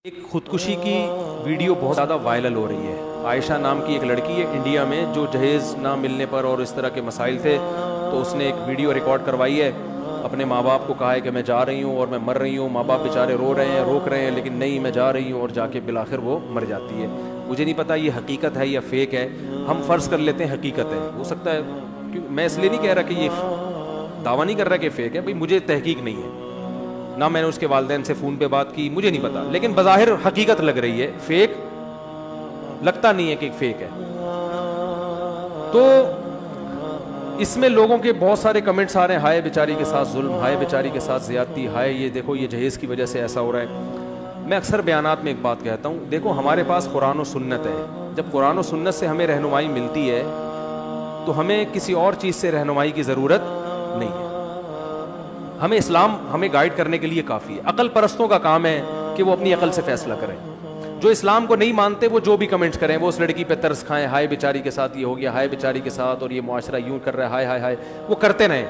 ایک خودکشی کی ویڈیو بہت زیادہ وائرل ہو رہی ہے. عائشہ نام کی ایک لڑکی ہے انڈیا میں جو جہیز نہ ملنے پر اور اس طرح کے مسائل تھے تو اس نے ایک ویڈیو ریکارڈ کروائی ہے. اپنے ماں باپ کو کہا ہے کہ میں جا رہی ہوں اور میں مر رہی ہوں. ماں باپ بیچارے رو رہے ہیں, روک رہے ہیں, لیکن نہیں میں جا رہی ہوں, اور جا کے بالآخر وہ مر جاتی ہے. مجھے نہیں پتا یہ حقیقت ہے یا فیک ہے. ہم فرض کر لیتے ہیں حقیقت ہے, ہو سکتا ہے. میں اس لیے نہیں کہہ رہا کہ یہ دعویٰ نہیں کر رہا کہ فیک ہے, بھائی مجھے تحقیق نہیں ہے, نہ میں نے اس کے والدین سے فون پہ بات کی, مجھے نہیں پتا, لیکن بظاہر حقیقت لگ رہی ہے. فیک لگتا نہیں ہے کہ فیک ہے. تو اس میں لوگوں کے بہت سارے کمنٹس آ رہے ہیں, ہائے بیچاری کے ساتھ ظلم, ہائے بیچاری کے ساتھ زیادتی, ہائے یہ دیکھو یہ جہیز کی وجہ سے ایسا ہو رہا ہے. میں اکثر بیانات میں ایک بات کہتا ہوں, دیکھو ہمارے پاس قرآن و سنت ہے. جب قرآن و سنت سے ہمیں رہنمائی ملتی ہے تو ہمیں کسی اور چیز سے رہنمائی کی ضرورت نہیں ہے. ہمیں اسلام ہمیں گائیڈ کرنے کے لیے کافی ہے. عقل پرستوں کا کام ہے کہ وہ اپنی عقل سے فیصلہ کریں. جو اسلام کو نہیں مانتے وہ جو بھی کمنٹس کریں, وہ اس لڑکی پہ ترس کھائیں, ہائے بیچاری کے ساتھ یہ ہو گیا, ہائے بیچاری کے ساتھ, اور یہ معاشرہ یوں کر رہا ہے, ہائے ہائے ہائے, وہ کرتے رہیں.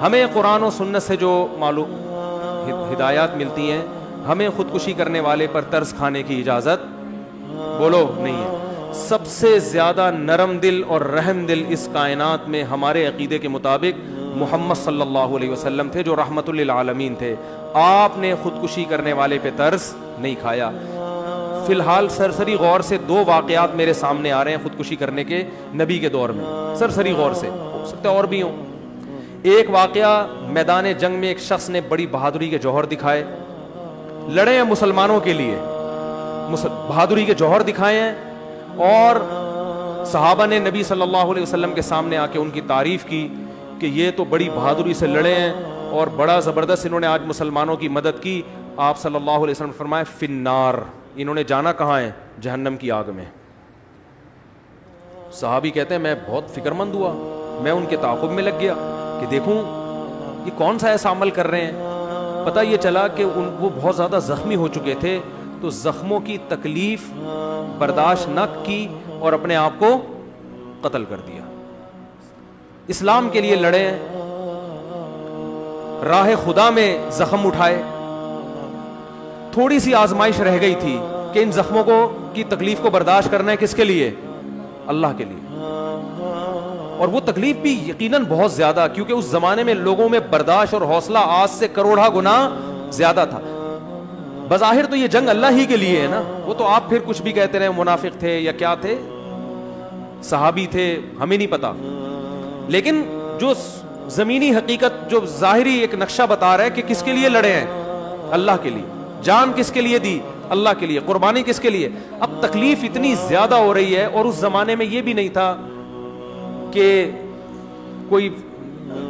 ہمیں قرآن و سنت سے جو معلوم ہدایات ملتی ہیں, ہمیں خودکشی کرنے والے پر ترس کھانے کی اجازت بولو نہیں ہے. سب سے زیادہ نرم دل اور رحم دل اس کائنات میں ہمارے عقیدے کے مطابق محمد صلی اللہ علیہ وسلم تھے, جو رحمت للعالمین تھے. آپ نے خودکشی کرنے والے پہ ترس نہیں کھایا. فی الحال سرسری غور سے 2 واقعات میرے سامنے آ رہے ہیں خودکشی کرنے کے نبی کے دور میں. سرسری غور سے, ہو سکتا ہے اور بھی ہوں. ایک واقعہ, میدان جنگ میں ایک شخص نے بڑی بہادری کے جوہر دکھائے, لڑے ہیں مسلمانوں کے لیے, بہادری کے جوہر دکھائے ہیں, اور صحابہ نے نبی صلی اللہ علیہ وسلم کے سامنے آ کے ان کی تعریف کی کہ یہ تو بڑی بہادری سے لڑے ہیں اور بڑا زبردست انہوں نے آج مسلمانوں کی مدد کی. آپ صلی اللہ علیہ وسلم فرمائے فی النار, انہوں نے جانا کہاں ہے؟ جہنم کی آگ میں. صحابی کہتے ہیں میں بہت فکر مند ہوا, میں ان کے تعاقب میں لگ گیا کہ دیکھوں یہ کون سا ایسا عمل کر رہے ہیں. پتہ یہ چلا کہ وہ بہت زیادہ زخمی ہو چکے تھے, تو زخموں کی تکلیف برداشت نہ کی اور اپنے آپ کو قتل کر دیا. اسلام کے لیے لڑے, راہ خدا میں زخم اٹھائے. تھوڑی سی آزمائش رہ گئی تھی کہ ان زخموں کی تکلیف کو برداشت کرنا ہے کس کے لیے؟ اللہ کے لیے. اور وہ تکلیف بھی یقیناً بہت زیادہ, کیونکہ اس زمانے میں لوگوں میں برداشت اور حوصلہ آج سے کروڑا گنا زیادہ تھا. بظاہر تو یہ جنگ اللہ ہی کے لیے ہے نا, وہ تو آپ پھر کچھ بھی کہتے رہے, منافق تھے یا کیا تھے, صحابی تھے, ہمیں نہیں پتا. لیکن جو زمینی حقیقت, جو ظاہری ایک نقشہ بتا رہا ہے کہ کس کے لیے لڑے ہیں, اللہ کے لیے. جان کس کے لیے دی؟ اللہ کے لیے. قربانی کس کے لیے؟ اب تکلیف اتنی زیادہ ہو رہی ہے, اور اس زمانے میں یہ بھی نہیں تھا کہ کوئی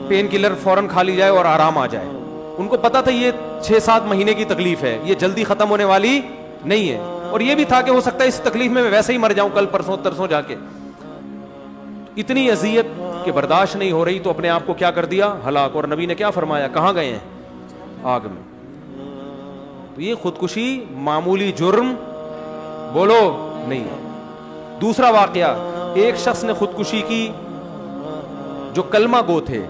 پین کلر فوراً کھا لی جائے اور آرام آ جائے. ان کو پتا تھا یہ 6-7 مہینے کی تکلیف ہے, یہ جلدی ختم ہونے والی نہیں ہے. اور یہ بھی تھا کہ ہو سکتا ہے اس تکلیف میں ویسے ہی مر جاؤں کل پرسوں ترسوں جا کے. اتنی اذیت کہ برداشت نہیں ہو رہی, تو اپنے آپ کو کیا کر دیا؟ ہلاک. اور نبی نے کیا فرمایا؟ کہاں گئے ہیں؟ آگ میں. تو یہ خودکشی معمولی جرم بولو نہیں ہے. دوسرا واقعہ, ایک شخص نے خودکشی کی جو کلمہ گو تھے.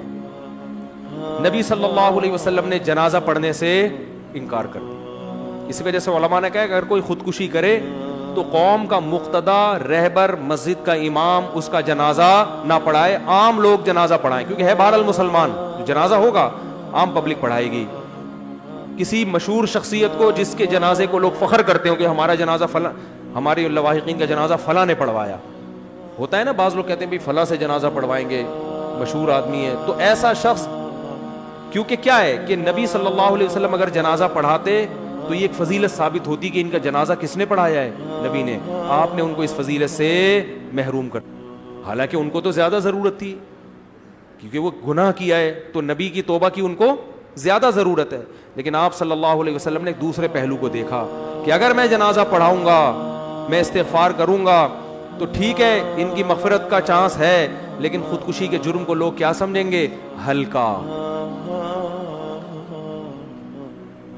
نبی صلی اللہ علیہ وسلم نے جنازہ پڑھنے سے انکار کر دیا. اس وجہ سے علماء نے کہا کہ اگر کوئی خودکشی کرے تو قوم کا مقتدا, رہبر, مسجد کا امام اس کا جنازہ نہ پڑھائے, عام لوگ جنازہ پڑھائیں, کیونکہ ہے بہرحال مسلمان, جنازہ ہوگا عام پبلک پڑھائے گی. کسی مشہور شخصیت کو جس کے جنازے کو لوگ فخر کرتے ہوں کہ ہمارا جنازہ فلاں, ہمارے لواحقین کا جنازہ فلاں نے پڑھوایا, ہوتا ہے نا, بعض لوگ کہتے ہیں بھی فلاں سے جنازہ پڑھوائیں گے, مشہور آدمی ہے. تو ایسا شخص, کیونکہ کیا ہے کہ نبی صلی اللہ علیہ وسلم اگر جنازہ پڑھاتے تو یہ ایک فضیلت ثابت ہوتی کہ ان کا جنازہ کس نے پڑھایا ہے؟ نبی نے. آپ نے ان کو اس فضیلت سے محروم کر, حالانکہ ان کو تو زیادہ ضرورت تھی کیونکہ وہ گناہ کیا ہے, تو نبی کی توبہ کی ان کو زیادہ ضرورت ہے. لیکن آپ صلی اللہ علیہ وسلم نے ایک دوسرے پہلو کو دیکھا کہ اگر میں جنازہ پڑھاؤں گا, میں استغفار کروں گا, تو ٹھیک ہے ان کی مغفرت کا چانس ہے, لیکن خودکشی کے جرم کو لوگ کیا سمجھیں گے؟ ہلکا.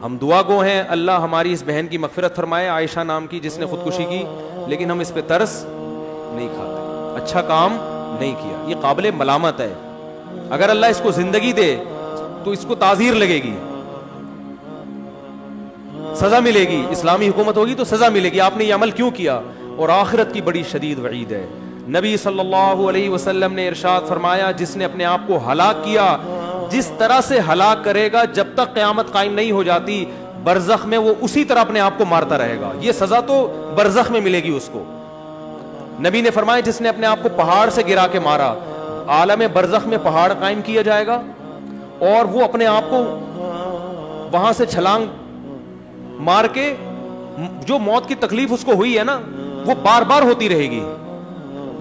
ہم دعا گو ہیں, اللہ ہماری اس بہن کی مغفرت فرمائے, عائشہ نام کی جس نے خودکشی کی, لیکن ہم اس پہ ترس نہیں کھاتے, اچھا کام نہیں کیا. یہ قابل ملامت ہے. اگر اللہ اس کو زندگی دے تو اس کو تعزیر لگے گی, سزا ملے گی, اسلامی حکومت ہوگی تو سزا ملے گی, آپ نے یہ عمل کیوں کیا. اور آخرت کی بڑی شدید وعید ہے. نبی صلی اللہ علیہ وسلم نے ارشاد فرمایا, جس نے اپنے آپ کو ہلاک کیا, جس طرح سے ہلاک کرے گا جب تک قیامت قائم نہیں ہو جاتی, برزخ میں وہ اسی طرح اپنے آپ کو مارتا رہے گا. یہ سزا تو برزخ میں ملے گی اس کو. نبی نے فرمایا, جس نے اپنے آپ کو پہاڑ سے گرا کے مارا, عالم برزخ میں پہاڑ قائم کیا جائے گا اور وہ اپنے آپ کو وہاں سے چھلانگ مار کے, جو موت کی تکلیف اس کو ہوئی ہے نا وہ بار بار ہوتی رہے گی.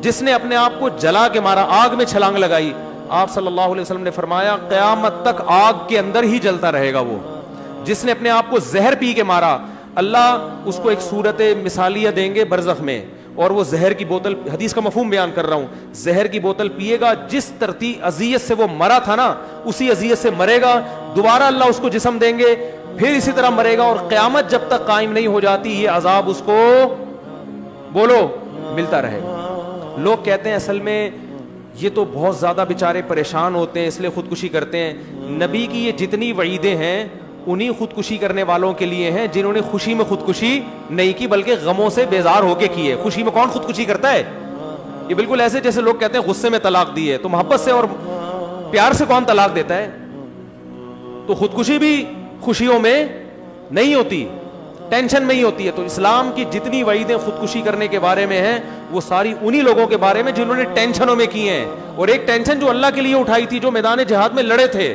جس نے اپنے آپ کو جلا کے مارا, آگ میں چھلانگ لگائی, آپ صلی اللہ علیہ وسلم نے فرمایا قیامت تک آگ کے اندر ہی جلتا رہے گا وہ. جس نے اپنے آپ کو زہر پی کے مارا, اللہ اس کو ایک صورت مثالیہ دیں گے برزخ میں, اور وہ زہر کی بوتل, حدیث کا مفہوم بیان کر رہا ہوں, زہر کی بوتل پیے گا, جس ترتیب اذیت سے وہ مرا تھا نا اسی اذیت سے مرے گا. دوبارہ اللہ اس کو جسم دیں گے, پھر اسی طرح مرے گا, اور قیامت جب تک قائم نہیں ہو جاتی یہ عذاب اس کو بولو ملتا رہے گا. لوگ کہتے ہیں اصل میں یہ تو بہت زیادہ بیچارے پریشان ہوتے ہیں اس لیے خودکشی کرتے ہیں. نبی کی یہ جتنی وعیدیں ہیں انہی خودکشی کرنے والوں کے لیے ہیں جنہوں نے خوشی میں خودکشی نہیں کی بلکہ غموں سے بیزار ہو کے کی ہے. خوشی میں کون خودکشی کرتا ہے؟ یہ بالکل ایسے جیسے لوگ کہتے ہیں غصے میں طلاق دی ہے, تو محبت سے اور پیار سے کون طلاق دیتا ہے؟ تو خودکشی بھی خوشیوں میں نہیں ہوتی, ٹینشن میں ہی ہوتی ہے. تو اسلام کی جتنی وعیدیں خودکشی کرنے کے بارے میں ہیں وہ ساری انہی لوگوں کے بارے میں جنہوں نے ٹینشنوں میں کی ہیں. اور ایک ٹینشن جو اللہ کے لیے اٹھائی تھی, جو میدان جہاد میں لڑے تھے.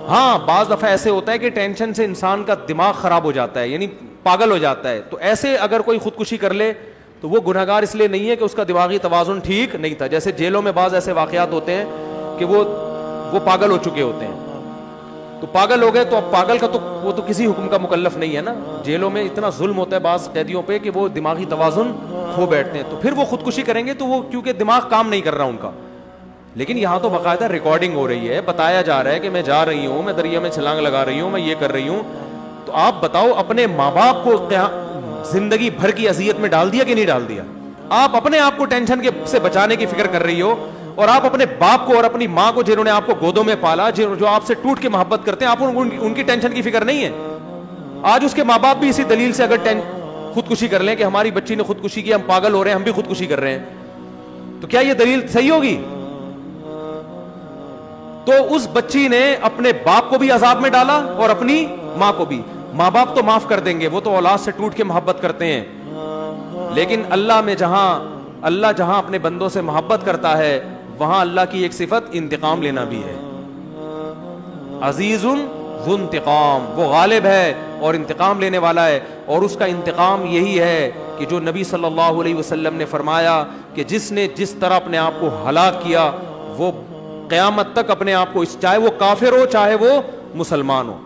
ہاں بعض دفعہ ایسے ہوتا ہے کہ ٹینشن سے انسان کا دماغ خراب ہو جاتا ہے, یعنی پاگل ہو جاتا ہے. تو ایسے اگر کوئی خودکشی کر لے تو وہ گنہگار اس لیے نہیں ہے کہ اس کا دماغی توازن ٹھیک نہیں تھا. جیسے جیلوں میں بعض ایسے واقعات ہوتے ہیں کہ وہ پاگل ہو چکے ہوتے ہیں, تو پاگل ہو گئے, تو اب پاگل کا تو وہ تو کسی حکم کا مکلف نہیں ہے نا. جیلوں میں اتنا ظلم ہوتا ہے بعض قیدیوں پہ کہ وہ دماغی توازن کھو بیٹھتے ہیں, تو پھر وہ خودکشی کریں گے تو وہ کیونکہ دماغ کام نہیں کر رہا ان کا. لیکن یہاں تو باقاعدہ ریکارڈنگ ہو رہی ہے, بتایا جا رہا ہے کہ میں جا رہی ہوں, میں دریا میں چھلانگ لگا رہی ہوں, میں یہ کر رہی ہوں. تو آپ بتاؤ اپنے ماں باپ کو زندگی بھر کی اذیت میں ڈال دیا کہ نہیں ڈال دیا؟ آپ اپنے آپ کو ٹینشن سے بچانے کی فکر کر رہی ہو, اور آپ اپنے باپ کو اور اپنی ماں کو جنہوں نے آپ کو گودوں میں پالا, جو آپ سے ٹوٹ کے محبت کرتے ہیں, آپ ان کی ٹینشن کی فکر نہیں ہے. آج اس کے ماں باپ بھی اسی دلیل سے اگر خودکشی کر لیں کہ ہماری بچی نے خودکشی کی, ہم پاگل ہو رہے ہیں, ہم بھی خودکشی کر رہے ہیں, تو کیا یہ دلیل صحیح ہوگی؟ تو اس بچی نے اپنے باپ کو بھی عذاب میں ڈالا اور اپنی ماں کو بھی. ماں باپ تو معاف کر دیں گے, وہ تو اولاد سے ٹوٹ کے محبت کرتے ہیں, لیکن اللہ جہاں اپنے بندوں سے محبت کرتا ہے وہاں اللہ کی ایک صفت انتقام لینا بھی ہے. عزیز ذو انتقام, وہ غالب ہے اور انتقام لینے والا ہے. اور اس کا انتقام یہی ہے کہ جو نبی صلی اللہ علیہ وسلم نے فرمایا کہ جس نے جس طرح اپنے آپ کو ہلاک کیا وہ قیامت تک اپنے آپ کو, چاہے وہ کافر ہو چاہے وہ مسلمان ہو,